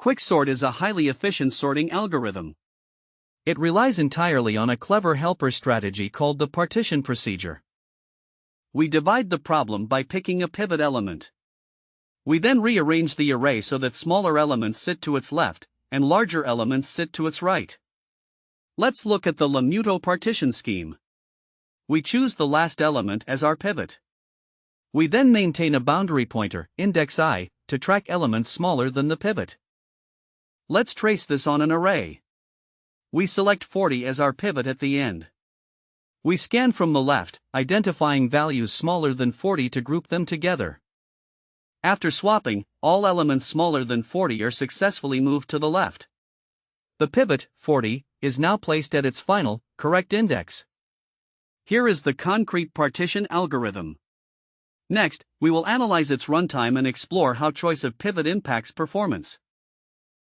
Quicksort is a highly efficient sorting algorithm. It relies entirely on a clever helper strategy called the partition procedure. We divide the problem by picking a pivot element. We then rearrange the array so that smaller elements sit to its left, and larger elements sit to its right. Let's look at the Lomuto partition scheme. We choose the last element as our pivot. We then maintain a boundary pointer, index I, to track elements smaller than the pivot. Let's trace this on an array. We select 40 as our pivot at the end. We scan from the left, identifying values smaller than 40 to group them together. After swapping, all elements smaller than 40 are successfully moved to the left. The pivot, 40, is now placed at its final, correct index. Here is the concrete partition algorithm. Next, we will analyze its runtime and explore how choice of pivot impacts performance.